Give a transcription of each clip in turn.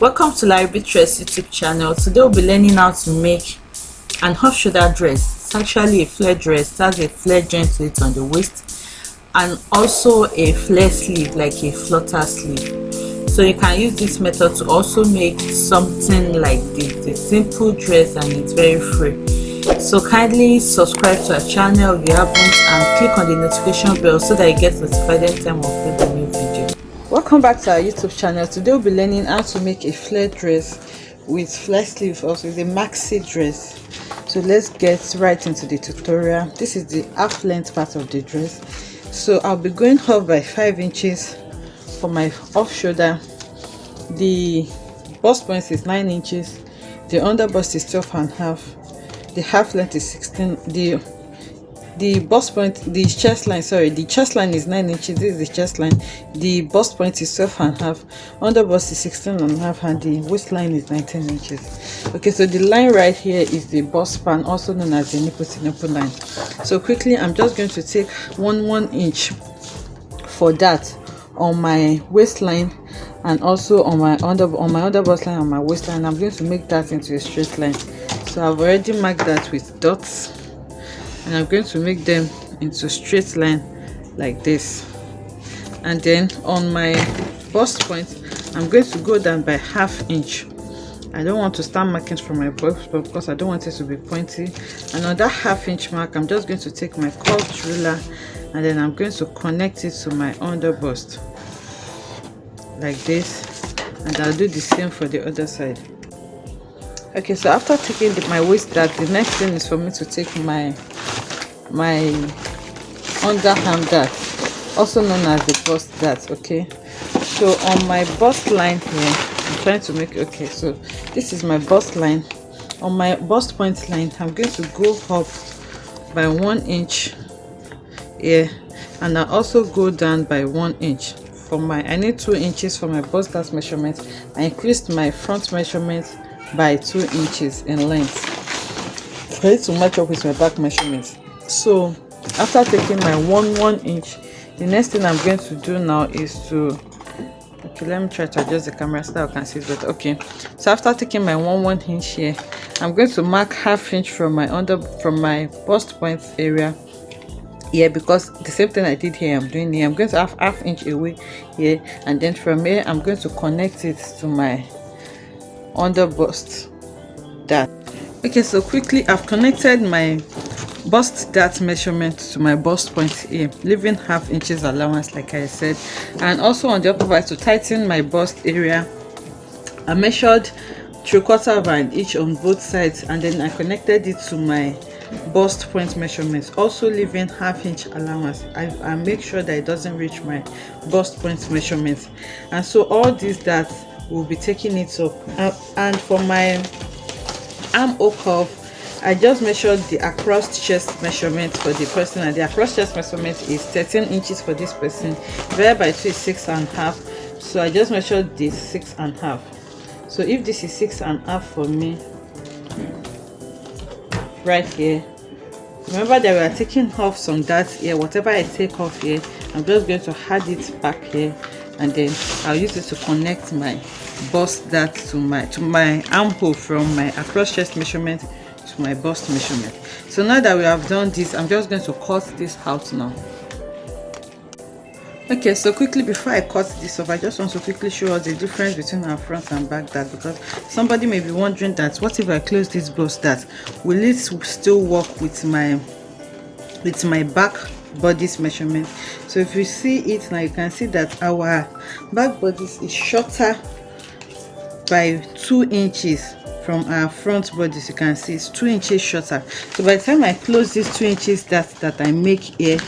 Welcome to Larry Dress YouTube channel. Today we'll be learning how to make an off-shoulder dress. It's actually a flare dress. It has a flare joint to it on the waist and also a flare sleeve, like a flutter sleeve. So you can use this method to also make something like this, a simple dress, and it's very free. So kindly subscribe to our channel if you haven't and click on the notification bell so that you get notified anytime we upload a new video. Welcome back to our YouTube channel. Today we'll be learning how to make a flare dress with flare sleeve, also with a maxi dress. So let's get right into the tutorial. This is the half length part of the dress. So I'll be going up by 5 inches for my off shoulder. The bust point is 9 inches. The under bust is 12.5. The half length is 16. The bust point, the chest line is 9 inches. This is the chest line. The bust point is 12.5. Under bust is 16.5, and the waistline is 19 inches. Okay, so the line right here is the bust span, also known as the nipple to nipple line. So quickly, I'm just going to take 1 inch for that on my waistline and also on my under bust line, on my waistline. I'm going to make that into a straight line. So I've already marked that with dots, and I'm going to make them into straight line like this. And then on my bust point, I'm going to go down by ½ inch. I don't want to start marking from my bust point because I don't want it to be pointy. And on that ½ inch mark, I'm just going to take my curved ruler and then I'm going to connect it to my under bust like this, and I'll do the same for the other side. Okay, so after taking my waist dart, the next thing is for me to take my underarm dart, also known as the bust dart. Okay, so on my bust line here, I'm trying to make, okay, so this is my bust line. On my bust point line, I'm going to go up by 1 inch here, and I also go down by 1 inch. I need 2 inches for my bust dart measurement. I increased my front measurement by 2 inches in length for it to match up with my back measurements. So after taking my 1 inch, the next thing I'm going to do now is to, okay, let me try to adjust the camera so that I can see it better. Okay, so after taking my 1 inch here, I'm going to mark ½ inch from my bust point area here, because the same thing I did here I'm doing here. I'm going to have ½ inch away here, and then from here I'm going to connect it to my under bust dart. Okay, so quickly I've connected my bust dart measurement to my bust point here, leaving ½ inches allowance like I said. And also on the upper part, to tighten my bust area, I measured 3/4 of an inch on both sides, and then I connected it to my bust point measurements, also leaving ½ inch allowance. I make sure that it doesn't reach my bust point measurements. And so all this that will be taking it up, and for my armhole curve, I just measured the across chest measurement for the person, and the across chest measurement is 13 inches for this person, divided by 2 is 6.5. so I just measured this 6.5. so if this is 6.5 for me right here, remember that we are taking off some darts here. Whatever I take off here, I'm just going to add it back here, and then I'll use it to connect my bust dart to my armhole from my across chest measurement to my bust measurement. So now that we have done this, I'm just going to cut this out now. Okay, so quickly before I cut this off, I just want to quickly show us the difference between our front and back dart, because somebody may be wondering that what if I close this bust dart, will it still work with my back bodice measurement? So if you see it now, you can see that our back bodice is shorter by 2 inches from our front bodice. You can see it's 2 inches shorter. So by the time I close these 2 inches that I make here,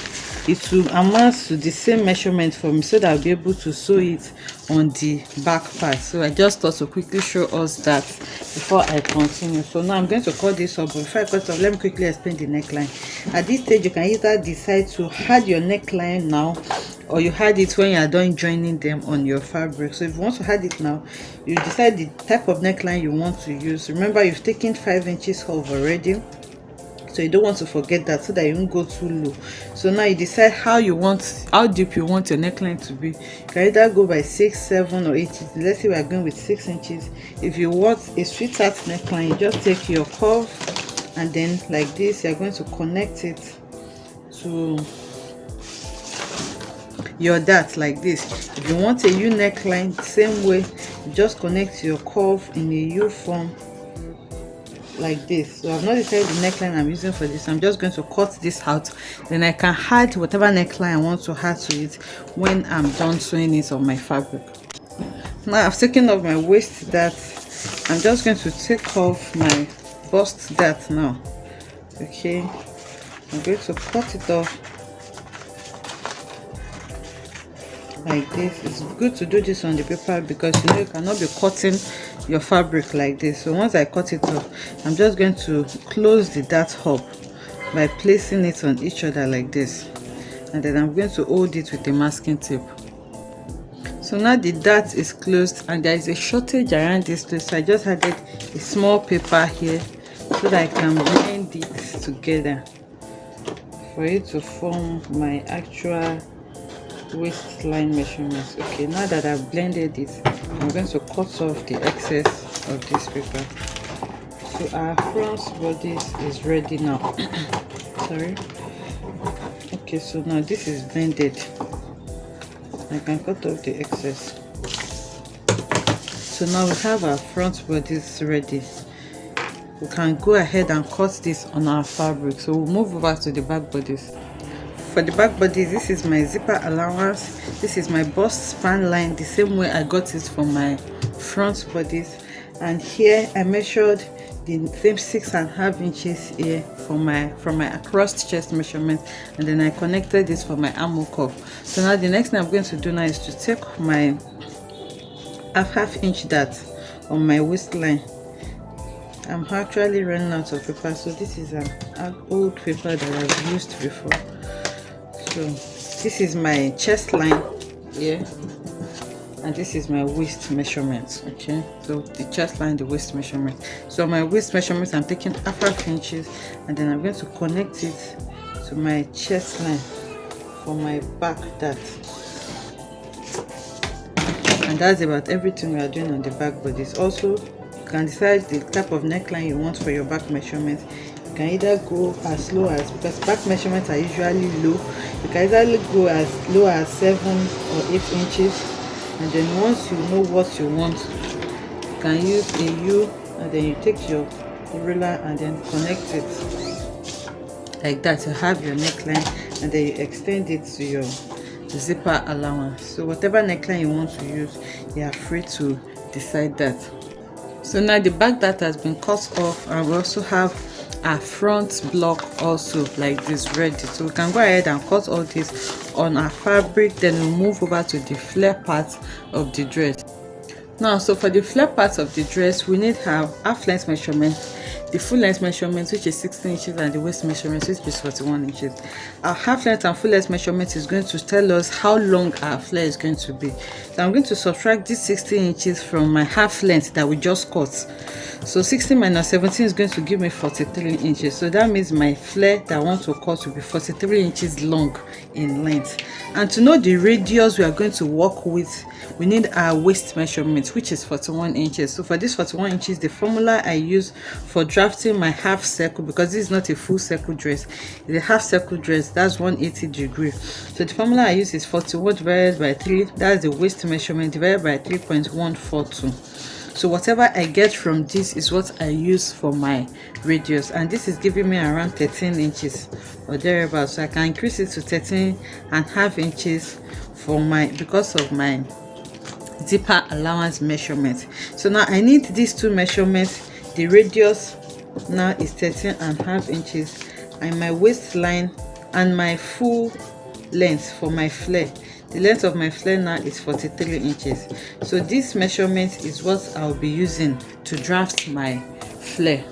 it will amount to the same measurement for me, so that I'll be able to sew it on the back part. So I just thought to quickly show us that before I continue. So now I'm going to cut this up, but before I cut off, let me quickly explain the neckline. At this stage, you can either decide to add your neckline now, or you add it when you are done joining them on your fabric. So if you want to add it now, you decide the type of neckline you want to use. Remember, you've taken 5 inches off already, so you don't want to forget that, so that you won't go too low. So now you decide how deep you want your neckline to be. You can either go by 6, 7 or 8 inches. Let's say we are going with 6 inches. If you want a sweetheart neckline, you just take your curve and then like this you're going to connect it to your dart like this. If you want a U neckline, the same way, you just connect your curve in a U form like this. So I've not decided the neckline I'm using for this. I'm just going to cut this out, then I can add whatever neckline I want to add to it when I'm done sewing it on my fabric. Now I've taken off my waist dart. I'm just going to take off my bust dart now. Okay, I'm going to cut it off like this. It's good to do this on the paper because you know you cannot be cutting your fabric like this. So once I cut it off, I'm just going to close the dart up by placing it on each other like this, and then I'm going to hold it with a masking tape. So now the dart is closed and there is a shortage around this place, so I just added a small paper here so that I can blend it together for it to form my actual waistline measurements. Okay, now that I've blended it, I'm going to cut off the excess of this paper. So our front body is ready now. Sorry. Okay, so now this is blended. I can cut off the excess. So now we have our front bodies ready. We can go ahead and cut this on our fabric. So we'll move over to the back bodies. For the back bodies, this is my zipper allowance. This is my bust span line, the same way I got it for my front bodies. And here I measured the same 6.5 inches here from my across chest measurement, and then I connected this for my armhole cuff. So now the next thing I'm going to do now is to take my half inch dart on my waistline. I'm actually running out of paper, so this is an old paper that I've used before. So this is my chest line here, and this is my waist measurement. Okay, so the chest line, the waist measurement. So my waist measurement, I'm taking half inches, and then I'm going to connect it to my chest line for my back dart. And that's about everything we are doing on the back bodies. Also, you can decide the type of neckline you want for your back measurement. You can either go as low as, because back measurements are usually low, you can either go as low as 7 or 8 inches. And then once you know what you want, you can use a U, and then you take your ruler and then connect it like that to have your neckline, and then you extend it to your zipper allowance. So whatever neckline you want to use, you are free to decide that. So now the back that has been cut off, and we also have our front block also like this ready. So we can go ahead and cut all this on our fabric, then we'll move over to the flare part of the dress. Now, so for the flare part of the dress, we need our half length measurement, the full length measurement, which is 16 inches, and the waist measurement, which is 41 inches. Our half length and full length measurement is going to tell us how long our flare is going to be. So I'm going to subtract this 16 inches from my half length that we just cut. So 16 minus 17 is going to give me 43 inches. So that means my flare that I want to cut will be 43 inches long in length. And to know the radius we are going to work with, we need our waist measurement, which is 41 inches. So for this 41 inches, the formula I use for drafting my half circle, because this is not a full circle dress, it's a half circle dress, that's 180 degrees. So the formula I use is 41 divided by 3, that's the waist measurement, divided by 3.142. So whatever I get from this is what I use for my radius, and this is giving me around 13 inches or thereabouts. So I can increase it to 13.5 inches for my, because of my zipper allowance measurement. So now I need these two measurements. The radius now is 13.5 inches, and my waistline and my full length for my flare. The length of my flare now is 43 inches. So this measurement is what I'll be using to draft my flare.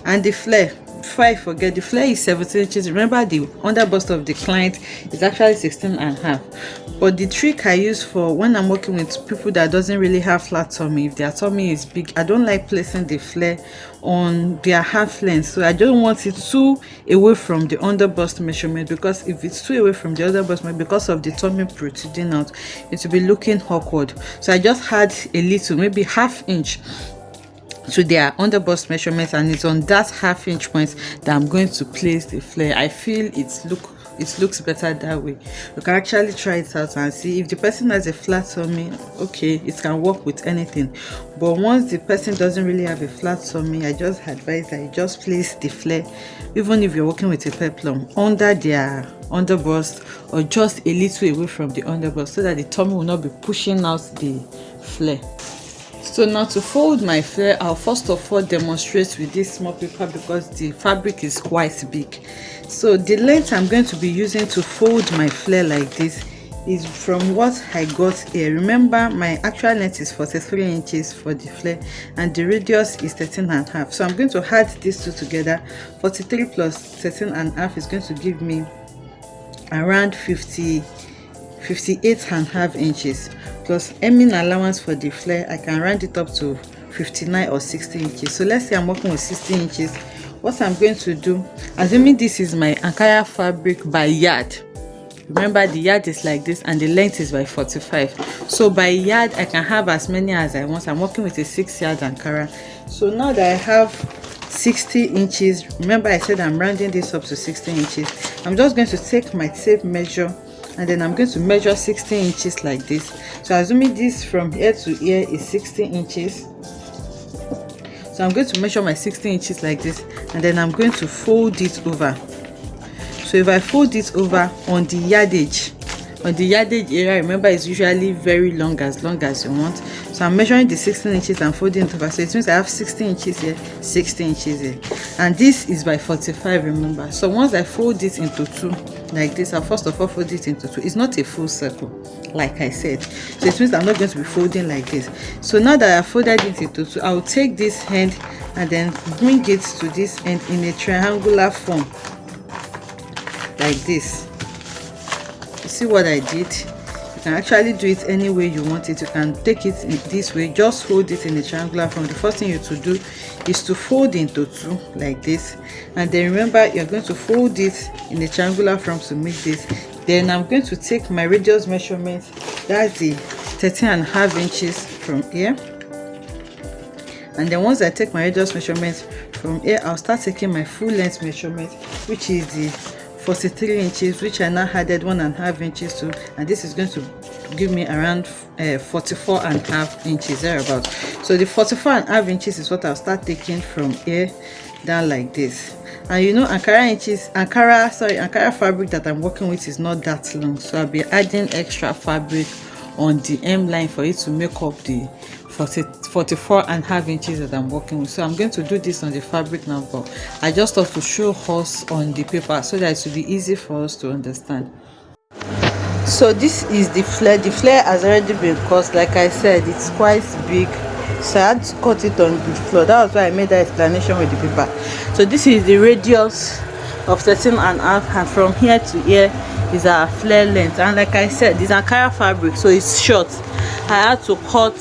And the flare before I forget, the flare is 17 inches. Remember, the under bust of the client is actually 16 and a half. But the trick I use for when I'm working with people that doesn't really have flat tummy, if their tummy is big, I don't like placing the flare on their half length. So I don't want it too away from the under bust measurement, because if it's too away from the under bust measurement, because of the tummy protruding out, it will be looking awkward. So I just had a little, maybe half inch to their under bust measurements, and it's on that half inch point that I'm going to place the flare. I feel it looks better that way. You can actually try it out and see. If the person has a flat tummy, okay, it can work with anything. But once the person doesn't really have a flat tummy, I just advise that you just place the flare, even if you're working with a peplum, under their under bust or just a little away from the under bust, so that the tummy will not be pushing out the flare. So now to fold my flare, I'll first of all demonstrate with this small paper because the fabric is quite big. So the length I'm going to be using to fold my flare like this is from what I got here. Remember, my actual length is 43 inches for the flare and the radius is 13 and a half. So I'm going to add these two together. 43 plus 13 and a half is going to give me around 58 and a half inches. Plus hemming allowance for the flare, I can round it up to 59 or 60 inches. So let's say I'm working with 60 inches. What I'm going to do, assuming this is my Ankara fabric by yard, remember the yard is like this and the length is by 45. So by yard I can have as many as I want. I'm working with a 6-yard Ankara. So now that I have 60 inches, remember I said I'm rounding this up to 60 inches, I'm just going to take my tape measure and then I'm going to measure 60 inches like this. So assuming this from here to here is 60 inches, so I'm going to measure my 60 inches like this, and then I'm going to fold it over. So if I fold it over on the yardage area, remember it's usually very long as you want. So I'm measuring the 16 inches and folding it over. So it means I have 60 inches here, 60 inches here, and this is by 45, remember. So once I fold it into two like this, I'll first of all fold it into two. It's not a full circle like I said, so it means I'm not going to be folding like this. So now that I folded it into two, I'll take this end and then bring it to this end in a triangular form like this. You see what I did? You can actually do it any way you want it. You can take it in this way, just hold it in a triangular form. The first thing you to do is to fold into two like this, and then remember you're going to fold it in a triangular form to make this. Then I'm going to take my radius measurement, that's the 13 and a half inches from here, and then once I take my radius measurement from here, I'll start taking my full length measurement, which is the 43 inches, which I now added 1.5 inches to, and this is going to give me around 44 and a half inches thereabout. So the 44 and a half inches is what I'll start taking from here down like this. And you know, Ankara fabric that I'm working with is not that long, so I'll be adding extra fabric on the hem line for it to make up the 44 and a half inches that I'm working with. So I'm going to do this on the fabric now, but I just thought to show us on the paper so that it will be easy for us to understand. So this is the flare. The flare has already been cut. Like I said, it's quite big, so I had to cut it on the floor. That was why I made that explanation with the paper. So this is the radius of 13 and a half, and from here to here is our flare length. And like I said, this Ankara fabric, so it's short. I had to cut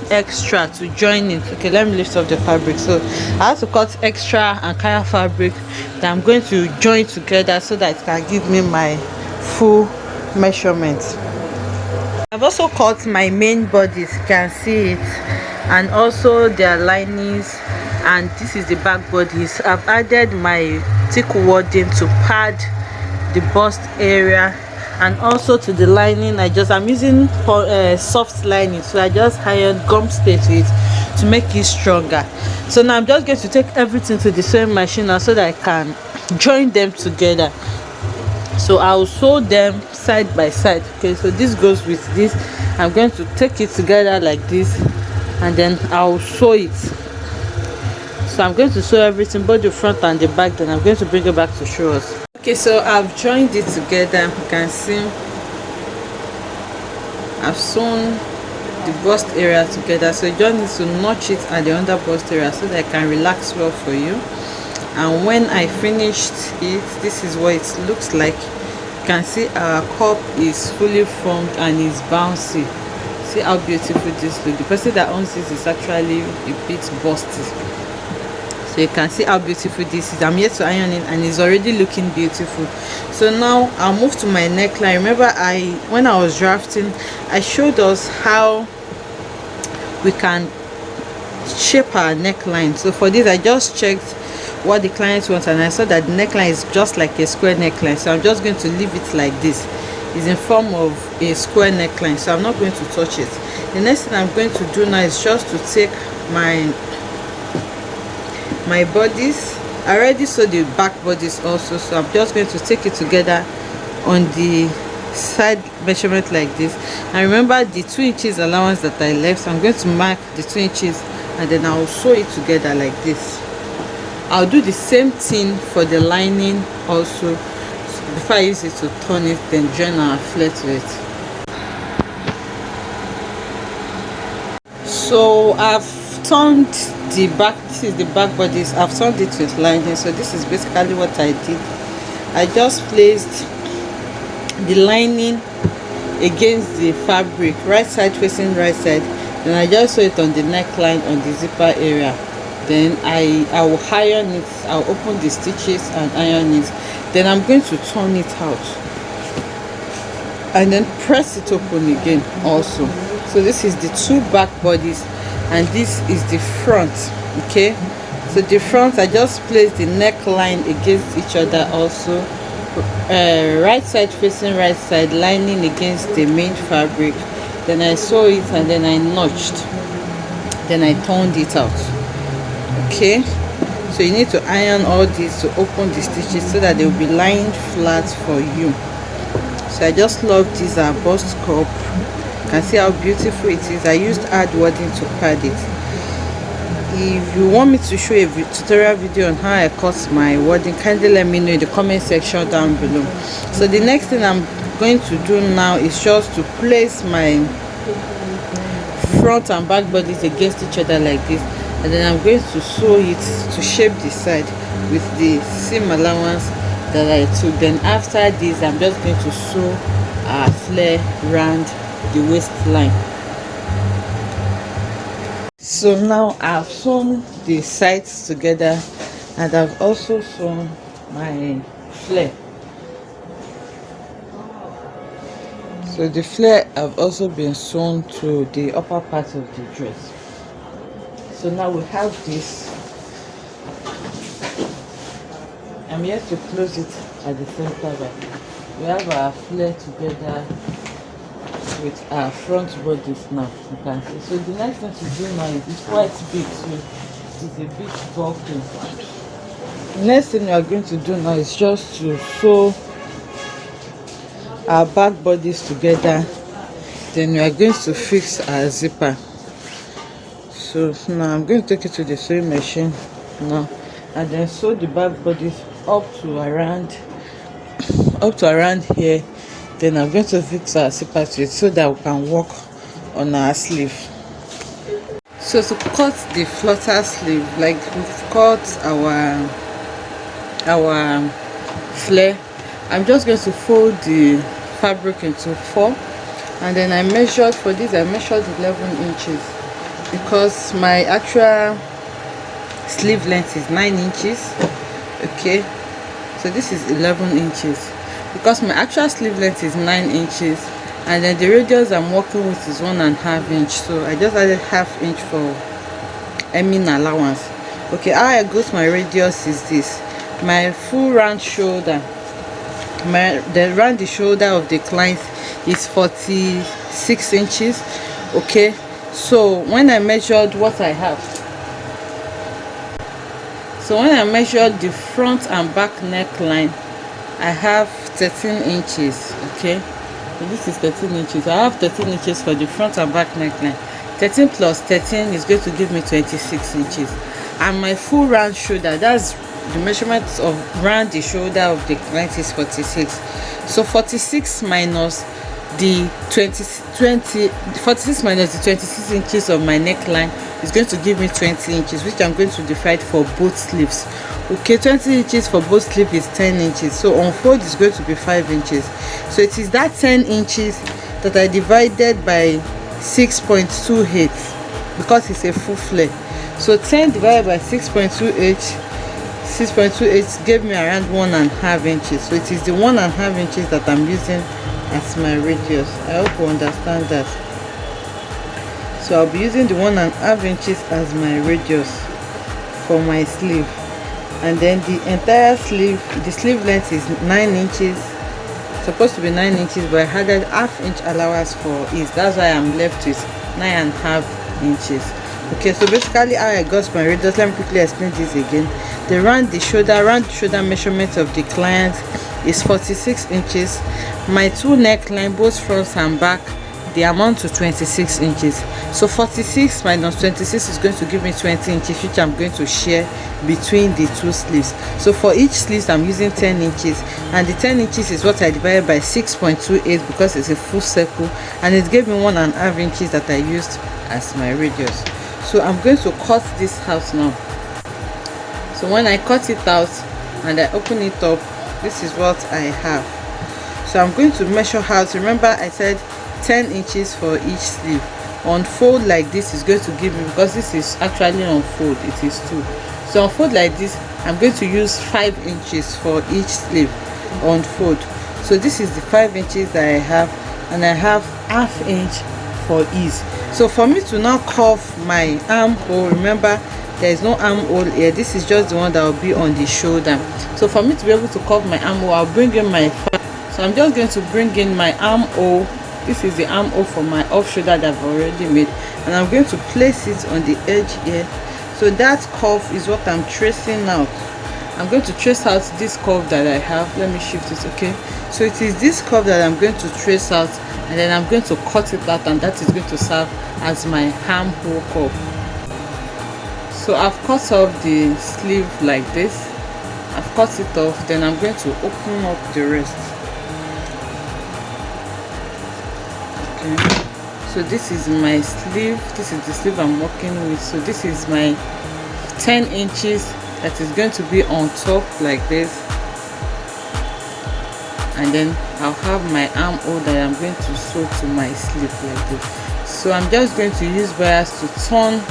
extra to join it. Okay, let me lift up the fabric. So I had to cut extra Ankara fabric that I'm going to join together so that it can give me my full measurement. I've also cut my main bodies, you can see it, and also their linings, and this is the back bodies. I've added my thick wadding to pad the bust area, and also to the lining I'm using soft lining, so I just hired gum stay to it to make it stronger. So now I'm just going to take everything to the sewing machine now so that I can join them together. So I'll sew them side by side. Okay, so this goes with this. I'm going to take it together like this, and then I'll sew it. So I'm going to sew everything, both the front and the back, then I'm going to bring it back to show us. Okay, so I've joined it together. You can see I've sewn the bust area together, so you just need to notch it at the under bust area so that it can relax well for you. and when I finished it, this is what it looks like. You can see our cup is fully formed and is bouncy. See how beautiful this looks. The person that owns this is actually a bit busty, so you can see how beautiful this is. I'm yet to iron it and it's already looking beautiful. So now I'll move to my neckline. Remember, when I was drafting, I showed us how we can shape our neckline. So for this, I just checked what the client wants and I saw that the neckline is just like a square neckline, so I'm just going to leave it like this. It's in form of a square neckline, so I'm not going to touch it. The next thing I'm going to do now is just to take my bodies. I already saw the back bodies also, so I'm just going to take it together on the side measurement like this. And remember the 2 inches allowance that I left, so I'm going to mark the 2 inches and then I'll sew it together like this. I'll do the same thing for the lining also. Before I use it to turn it, then join our flare to it. So I've turned the back, this is the back bodies, I've turned it with lining. So this is basically what I did. I just placed the lining against the fabric, right side facing right side, then I just sew it on the neckline on the zipper area. Then I will iron it. I'll open the stitches and iron it. Then I'm going to turn it out and then press it open again also. So this is the 2 back bodies and this is the front. Okay, so the front, I just placed the neckline against each other also, right side facing right side, lining against the main fabric. Then I sew it and then I notched, then I turned it out. Okay, so you need to iron all this to open the stitches so that they will be lying flat for you. So I just love this bust cup. You can see how beautiful it is. I used hard wadding to pad it. If you want me to show a tutorial video on how I cut my wadding, kindly let me know in the comment section down below. So the next thing I'm going to do now is just to place my front and back bodies against each other like this, and then I'm going to sew it to shape the side with the seam allowance that I took. Then after this, I'm just going to sew a flare around the waistline. So now I've sewn the sides together and I've also sewn my flare. So the flare have also been sewn to the upper part of the dress. So now we have this. I'm here to close it at the center back. We have our flare together with our front bodies now, you can see. So the next thing to do now is, it's quite big, so it's a bit bulky. The next thing we are going to do now is just to sew our back bodies together. Then we are going to fix our zipper. So now I'm going to take it to the sewing machine now and then sew the back bodies up to around here. Then I'm going to fix our zipper to it so that we can work on our sleeve. So to cut the flutter sleeve, like we've cut our flare, I'm just going to fold the fabric into 4, and then I measured for this, I measured 11 inches because my actual sleeve length is 9 inches. Okay, so this is 11 inches because my actual sleeve length is 9 inches, and then the radius I'm working with is 1.5 inch, so I just added 1/2 inch for hemming allowance. Okay, how I got my radius is this. My full round shoulder, the shoulder of the client is 46 inches. Okay, so when I measured what I have, so when I measured the front and back neckline, I have 13 inches. Okay, so this is 13 inches. I have 13 inches for the front and back neckline. 13 plus 13 is going to give me 26 inches. And my full round shoulder, that's the measurement of round the shoulder of the client, is 46. So 46 minus the 46 minus the 26 inches of my neckline is going to give me 20 inches, which I'm going to divide for both sleeves. Okay, 20 inches for both sleeve is 10 inches, so unfold is going to be 5 inches. So it is that 10 inches that I divided by 6.28 because it's a full flare. So 10 divided by 6.28 gave me around 1.5 inches. So it is the 1.5 inches that I'm using as my radius. I hope you understand that. So I'll be using the 1.5 inches as my radius for my sleeve. And then the entire sleeve, the sleeve length is 9 inches. It's supposed to be 9 inches, but I added half inch allowance for ease. That's why I'm left with 9.5 inches. Okay, so basically how I got my radius, let me quickly explain this again. The round the shoulder measurement of the client is 46 inches. My two neckline, both front and back, they amount to 26 inches. So 46 minus 26 is going to give me 20 inches, which I'm going to share between the two sleeves. So for each sleeve I'm using 10 inches, and the 10 inches is what I divided by 6.28 because it's a full circle, and it gave me 1.5 inches that I used as my radius. So I'm going to cut this out now. So when I cut it out and I open it up, this is what I have. So I'm going to measure out. Remember I said 10 inches for each sleeve. Unfold like this is going to give me, because this is actually unfold, it is 2. So unfold like this, I'm going to use 5 inches for each sleeve. Unfold. So this is the 5 inches that I have, and I have half inch for ease. So for me to now curve my armhole, remember there is no armhole here, this is just the one that will be on the shoulder. So for me to be able to curve my armhole, I'll bring in my so I'm just going to bring in my armhole. This is the armhole for my off shoulder that I've already made, and I'm going to place it on the edge here. So that curve is what I'm tracing out. I'm going to trace out this curve that I have. Let me shift it. Okay, so it is this curve that I'm going to trace out, and then I'm going to cut it out, and that is going to serve as my armhole curve. So I've cut off the sleeve like this. I've cut it off, then I'm going to open up the rest. Okay, so this is my sleeve. This is the sleeve I'm working with. So this is my 10 inches that is going to be on top like this, and then I'll have my armhole that I'm going to sew to my sleeve like this. So I'm just going to use bias to turn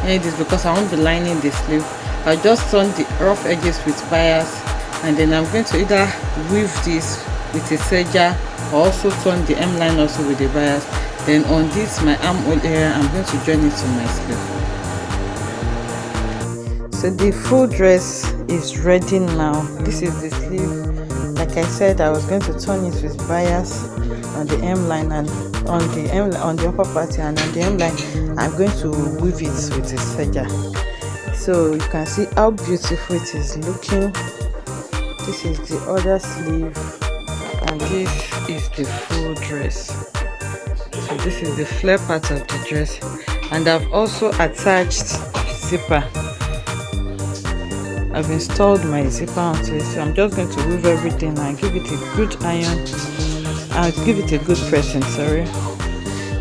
this because I won't be lining the sleeve. I'll just turn the rough edges with bias, and then I'm going to either weave this with a serger or also turn the M line also with a bias. Then on this my armhole area, I'm going to join it to my sleeve. So the full dress is ready now. This is the sleeve. Like I said, I was going to turn it with bias on the M line and on the upper party, and on the M line I'm going to weave it with a serger. So you can see how beautiful it is looking. This is the other sleeve, and this is the full dress. So this is the flare part of the dress, and I've also attached zipper. I've installed my zipper onto it, so I'm just going to weave everything and give it a good iron. I'll give it a good pressing, sorry.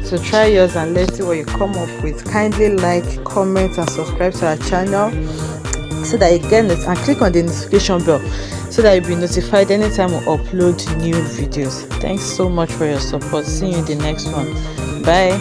So try yours and let's see what you come up with. Kindly like, comment and subscribe to our channel so that you get it, and click on the notification bell so that you'll be notified anytime we upload new videos. Thanks so much for your support. See you in the next one. Bye.